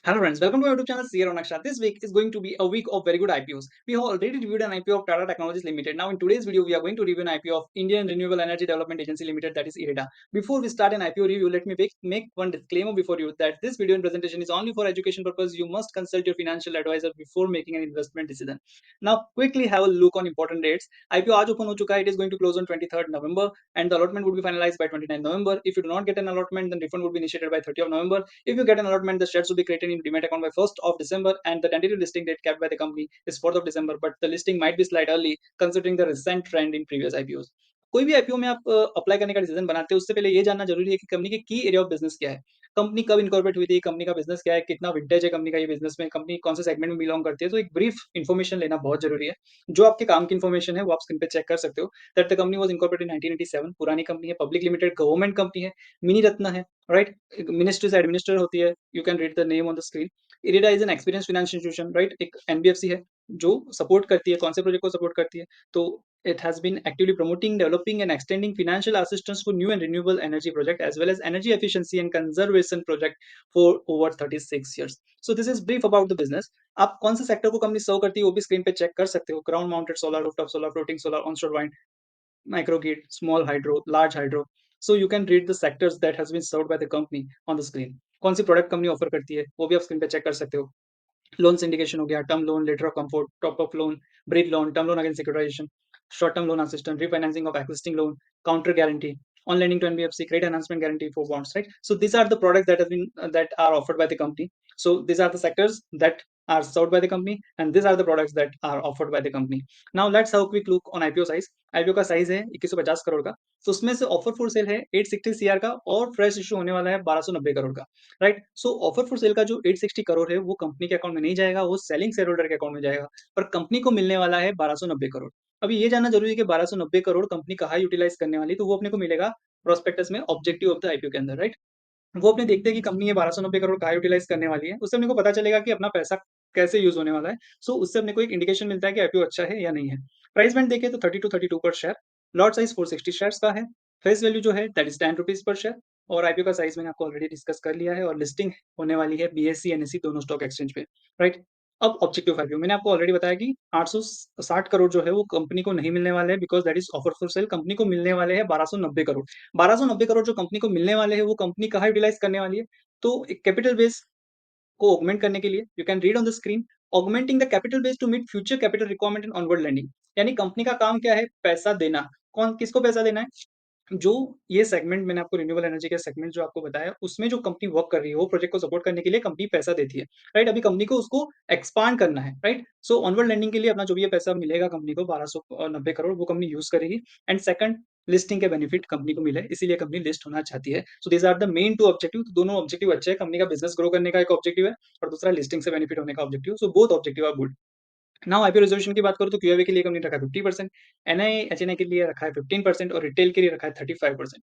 Hello friends, welcome to my YouTube channel CR Naksha. This week is going to be a week of very good IPOs. We have already reviewed an IPO of Tata Technologies Limited. Now in today's video, we are going to review an IPO of Indian Renewable Energy Development Agency Limited, that is IREDA. Before we start an IPO review, let me make one disclaimer before you that this video and presentation is only for education purpose. You must consult your financial advisor before making an investment decision. Now quickly have a look on important dates. IPO आज open हो चुका है. It is going to close on 23rd November and the allotment would be finalized by 29th November. If you do not get an allotment, then refund would be initiated by 30th of November. If you get an allotment, the shares will be created in Demat account by 1st of December, and the tentative listing date kept by the company is 4th of December. But the listing might be slight early considering the recent trend in previous IPOs. कोई भी IPO में आप apply करने का decision बनाते हैं उससे पहले ये जानना जरूरी है कि कंपनी के की एरिया ऑफ बिजनेस क्या है, कंपनी कब इनकॉर्पोरेट हुई थी, कंपनी का बिजनेस क्या है, कितना विंटेज है कंपनी का ये बिजनेस में, कंपनी कौन से सेगमेंट में बिलोंग करती है। तो एक ब्रीफ इन्फॉर्मेशन लेना बहुत जरूरी है। जो आपके काम की इन्फॉर्मेशन है वो आप स्क्रीन पे चेक कर सकते हो। That the company was incorporated in 1987, पुरानी कंपनी है, पब्लिक लिमिटेड गवर्नमेंट कंपनी है, मिनी रत्न है, राइट। मिनिस्ट्री से एडमिनिस्टर होती है। You can read the name on the screen. IRDA is an experience financial institution, right. एक एनबीएफसी है जो सपोर्ट करती है, कौन से प्रोजेक्ट को सपोर्ट करती है। तो it has been actively promoting, developing and extending financial assistance for new and renewable energy project as well as energy efficiency and conservation project for over 36 years. So this is brief about the business. आप कौन से sector को company सर्व करती है वो भी screen पे check कर सकते हो। Ground mounted solar, rooftop solar, floating solar, onshore wind, microgrid, small hydro, large hydro. So you can read the sectors that has been served by the company on the screen. कौन सी product company offer करती है वो भी आप screen पे check कर सकते हो। लोन सिंडिकेशन हो गया, term loan, letter of comfort, top up loan, bridge loan, term loan against securitisation, short term loan assistant, refinancing of existing loan, counter guarantee, on lending to NBFC, credit enhancement guarantee for bonds, right? So these are the products that have been that are offered by the company. So these are the sectors that are served by the company and these are the products that are offered by the company. Now let's have a quick look on IPO size. IPO का size है 2150 करोड़ का। तो उसमें से offer for sale है 860 CR का और fresh issue होने वाला है 1290 करोड़ का, right. So offer for sale का जो 860 करोड़ है वो कंपनी के अकाउंट में नहीं जाएगा, वो सेलिंग शेयर होल्डर के अकाउंट में जाएगा। पर कंपनी को मिलने वाला है 1290 करोड़। अभी ये जानना जरूरी है कि 1290 करोड़ कंपनी कहाँ यूटिलाइज करने वाली है, तो वो अपने को मिलेगा प्रोस्पेक्टस में ऑब्जेक्टिव ऑफ द आईपीओ के अंदर, राइट। वो अपने देखते हैं कि कंपनी ये 1290 करोड़ कहाँ यूटिलाइज करने वाली है, उससे अपने को पता चलेगा कि अपना पैसा कैसे यूज होने वाला है। सो उससे अपने को एक इंडिकेशन मिलता है कि आईपीओ अच्छा है या नहीं है। प्राइस बैंड देखें तो 30 to 32 पर शेयर, लॉट साइज 460 शेयर्स का है, फेस वैल्यू जो है that is 10 rupees per share. और आईपीओ का साइज मैंने आपको ऑलरेडी डिस्कस कर लिया है और लिस्टिंग होने वाली है बीएससी एनएससी दोनों स्टॉक एक्सचेंज पे, राइट। अब ऑब्जेक्टिव आईपीओ मैंने आपको ऑलरेडी बताया कि 860 करोड़ जो है वो कंपनी को नहीं मिलने वाले हैं because that is offer for sale. Company को मिलने वाले हैं 1290 करोड़। 1290 करोड़ जो कंपनी को मिलने वाले हैं वो कंपनी कहाँ यूटिलाइज करने वाली है, तो एक कैपिटल बेस को ऑगमेंट करने के लिए you can read on the screen, augmenting the capital base to meet future capital requirement in onward lending. यानी कंपनी का काम क्या है, पैसा देना। कौन किसको पैसा देना है, जो ये सेगमेंट मैंने आपको रिन्यूएबल एनर्जी का सेगमेंट जो आपको बताया उसमें जो कंपनी वर्क कर रही है वो प्रोजेक्ट को सपोर्ट करने के लिए कंपनी पैसा देती है, राइट। अभी कंपनी को उसको एक्सपांड करना है, राइट। सो ऑनवर्ड लैंडिंग के लिए अपना जो भी ये पैसा मिलेगा कंपनी को 1290 करोड़ वो कंपनी यूज करेगी। एंड सेकंड, लिस्टिंग के बेनिफिट कंपनी को मिले इसीलिए कंपनी लिस्ट होना चाहती है। So these are the main two objective. तो दोनों ऑब्जेक्टिव अच्छे हैं, कंपनी का बिजनेस ग्रो करने का एक ऑब्जेक्टिव है और दूसरा लिस्टिंग से बेनिफिट होने का objective. So both objective are good. Now IPO reservation की बात करूं तो क्यूआईबी के लिए कंपनी ने रखा है 50%, एनआई एचएनआई के लिए रखा है 15% और रिटेल के लिए रखा है 35%।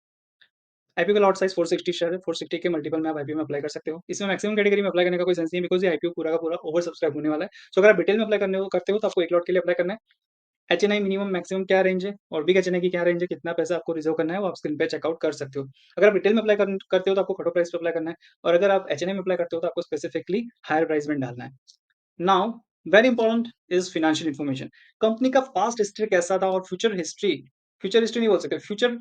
आईपीओ का लॉट साइज 460 शेयर है, 460 के मल्टीपल में आप आईपीओ में अप्लाई कर सकते हो। इसमें मैक्सिमम कैटेगरी में अप्लाई करने का कोई सेंस नहीं है बिकॉज़ ये आईपीओ पूरा का पूरा ओवर सब्सक्राइब होने वाला है। सो अगर आप रिटेल में अप्लाई करते हो तो आपको एक लॉट के लिए अप्लाई करना है। एचएनआई मिनिमम मैक्सिमम क्या रेंज है और बिग एचएनआई की क्या रेंज है, कितना पैसा आपको रिजर्व करना है वो आप स्क्रीन पे चेकआउट कर सकते हो। अगर आप रिटेल में अप्लाई करते हो तो आपको कट ऑफ प्राइस पे अप्लाई करना है और अगर आप एचएनआई में अप्लाई करते हो तो आपको स्पेसिफिकली हायर प्राइस में डालना है। Now very important is financial information. Company का पास्ट हिस्ट्री कैसा था और फ्यूचर हिस्ट्री नहीं बोल सकते, future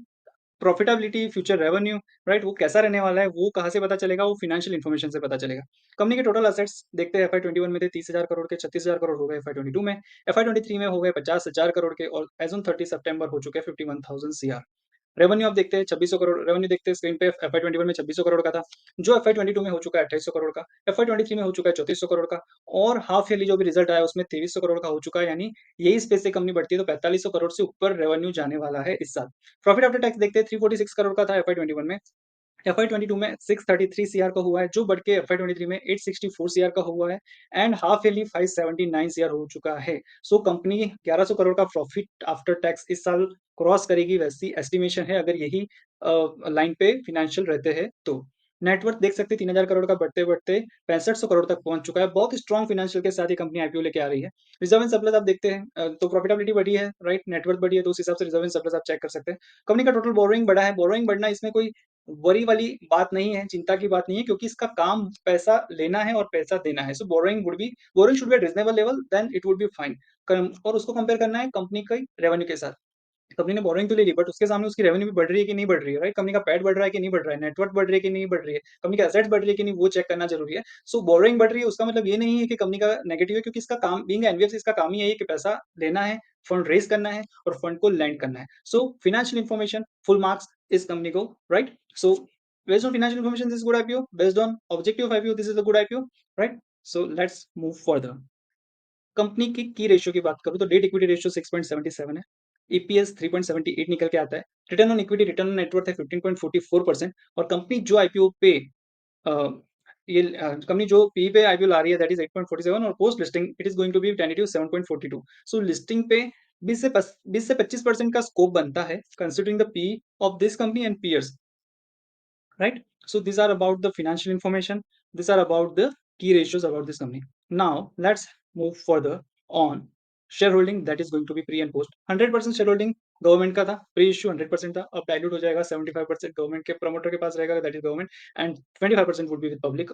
profitability, future revenue, right, वो कैसा रहने वाला है वो कहाँ से पता चलेगा, वो फाइनेंशियल इन्फॉर्मेशन से पता चलेगा। कंपनी के टोटल असेट्स देखते हैं, FY21 में थे 30,000 करोड़ के, 36,000 करोड़ हो गए FY22 में, FY23 में हो गए 50,000 करोड़ के और एज ऑन 30 सितंबर हो चुके हैं 51,000 सीआर। रेवेन्यू आप देखते हैं 2600 करोड़ रेवेन्यू देखते हैं स्क्रीन पे। FY21 में 2600 करोड़ का था, जो FY22 में हो चुका है 2800 करोड़ का, FY23 में हो चुका है 3400 करोड़ का और हाफ ईयरली जो भी रिजल्ट आया उसमें 2300 करोड़ का हो चुका है। यानी यही स्पेस से कंपनी बढ़ती है तो 4500 करोड़ से ऊपर रेवेन्यू जाने वाला है इस साल। प्रॉफिट आफ्टर टैक्स देखते हैं 346 करोड़ का था FY21 में, FY22 में 633 सीआर का हुआ है जो बढ़ के FY23 में 864 सीआर का हुआ है एंड हाफ ईयरली 579 सीआर हो चुका है। सो कंपनी 1100 करोड़ का प्रॉफिट आफ्टर टैक्स इस साल क्रॉस करेगी वैसी एस्टिमेशन है अगर यही लाइन पे फाइनेंशियल रहते हैं तो। नेटवर्थ देख सकते हैं 3000 करोड़ का बढ़ते बढ़ते 6500 करोड़ तक पहुंच चुका है। बहुत स्ट्रॉन्ग फाइनेंशियल के साथ ही कंपनी आईपीओ लेके आ रही है। रिजर्व एंड सरप्लस आप देखते हैं तो प्रॉफिटेबिलिटी बढ़ी है, राइट, नेटवर्थ बढ़ी है तो उस हिसाब से रिजर्व एंड सरप्लस आप चेक कर सकते हैं। कंपनी का टोटल बोरोइंग बढ़ा है, बोरोइंग बढ़ना इसमें कोई वरी वाली बात नहीं है, चिंता की बात नहीं है, क्योंकि इसका काम पैसा लेना है और पैसा देना है। So borrowing should be at reasonable level, then it would be fine. और उसको कंपेयर करना है कंपनी के रेवेन्यू के साथ। कंपनी ने बोरोइंग तो ले ली, बट उसके सामने उसकी रेवेन्यू भी बढ़ रही है कि नहीं बढ़ रही है, राइट? कंपनी का पैट बढ़ रहा है कि नहीं बढ़ रहा है, नेटवर्क बढ़ रही है कि नहीं बढ़ रही है, कंपनी के एसेट्स बढ़ रही है कि नहीं, वो चेक करना जरूरी है। सो बोरोइंग बढ़ रही है, उसका मतलब ये नहीं है कि कंपनी का नेगेटिव है, क्योंकि इसका काम, बीइंग एनबीएफसी, इसका काम ही यही है कि पैसा लेना है, फंड रेज करना है और फंड को लैंड करना है। So financial information full marks इस कंपनी को, right? So based on financial information, this is good IPO. Based on objective of IPO, this is a good IPO, right? So let's move further. Company की ratio की बात करूं तो debt equity ratio 6.77 है, EPS 3.78 निकल के आता है, return on equity, return on net worth है 15.44%। और कंपनी जो आईपीओ पे कंपनी जो पी पे आईपीओ ला रही है, दैट इज 8.47, और post listing it is going to be tentative 7.42। So listing पे 20 से 25% का स्कोप बनता है, considering the P of this company and peers, right? So these are about the financial information. These are about the key ratios about this company. Now let's move further on shareholding, that is going to be pre and post. 100% shareholding government का था, pre issue 100% था, अब dilute हो जाएगा, 75% government के promoter के पास रहेगा, that is government, and 25% would be with public,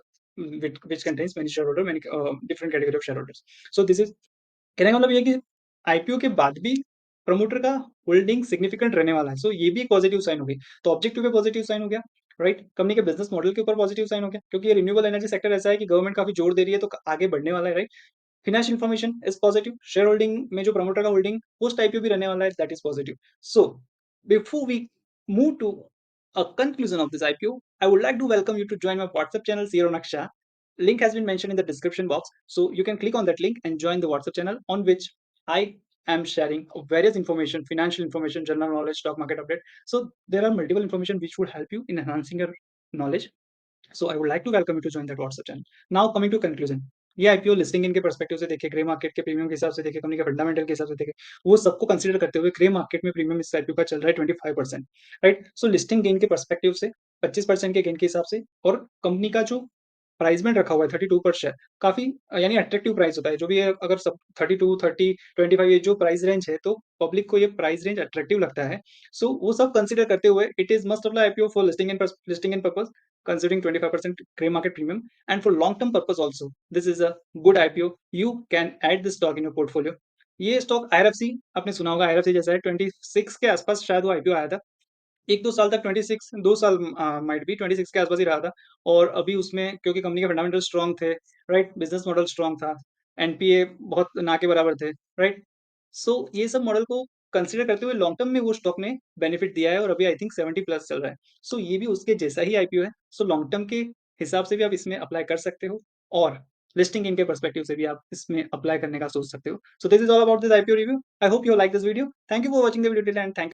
which contains many shareholder, many different category of shareholders. So this is, कहने का मतलब ये कि आईपीओ के बाद भी प्रमोटर का होल्डिंग सिग्निफिकेंट रहने वाला है। सो ये भी एक पॉजिटिव साइन हो गई। तो ऑब्जेक्टिव पे पॉजिटिव साइन हो गया, राइट? कंपनी के बिजनेस मॉडल के ऊपर पॉजिटिव साइन हो गया, क्योंकि ये रिन्यूएबल एनर्जी सेक्टर ऐसा है कि गवर्नमेंट काफी जोर दे रही है, तो आगे बढ़ने वाला है, right? Financial information is positive, share holding में जो प्रमोटर का होल्डिंग पोस्ट आईपीओ भी रहने वाला है, that is positive. So before we move to a conclusion of this IPO, I would like to welcome you to join my WhatsApp channel, Zero Naksha. Link has been mentioned in the description box, so you can click on that link and join the WhatsApp channel, on which I am sharing various information, financial information, general knowledge, stock market update. So there are multiple information which would help you in enhancing your knowledge. So I would like to welcome you to join that WhatsApp channel. Now coming to conclusion, ये IPO listing इनके perspective से देखे, grey market के premium के हिसाब से देखे, company के फंडामेंटल के हिसाब से देखे, वो सबको कंसीडर करते हुए ग्रे मार्केट में प्रीमियम इस आईपीओ का चल रहा है 25%, राइट? सो लिस्टिंग गेन के पर्सपेक्टिव से 25% के गेन के हिसाब से, और कंपनी का जो प्राइस बैंड रखा हुआ है 32 पर शेयर, काफी यानी अट्रैक्टिव प्राइस होता है जो भी है। अगर सब 32, 30, 25 ये जो प्राइस रेंज है, तो पब्लिक को ये प्राइस रेंज अट्रैक्टिव लगता है। सो वो सब कंसीडर करते हुए it is must apply IPO for listing and purpose, considering 25% gray market premium, and for long term purpose also this is a good IPO. You can add this stock in your portfolio. ये stock IRFC, आपने सुना होगा, IRFC जैसा है, 26 के आसपास शायद वो आईपीओ आया था। 1-2 साल तक 26, 2 साल माइट बी 26 के आसपास ही रहा था। और अभी उसमें क्योंकि कंपनी के फंडामेंटल स्ट्रॉन्ग थे, राइट, बिजनेस मॉडल स्ट्रॉन्ग था, एनपीए बहुत ना के बराबर थे, राइट? सो ये सब मॉडल को कंसीडर करते हुए लॉन्ग टर्म में वो स्टॉक ने बेनिफिट दिया है, और अभी आई थिंक 70+ चल रहा है। सो ये भी उसके जैसा ही आईपीओ है। सो लॉन्ग टर्म के हिसाब से भी आप इसमें अप्लाई कर सकते हो, और लिस्टिंग इनके पर्सपेक्टिव से भी आप इसमें अप्लाई करने का सोच सकते हो। So this is all about this IPO review. I hope you like this video. Thank you for watching the video till and thank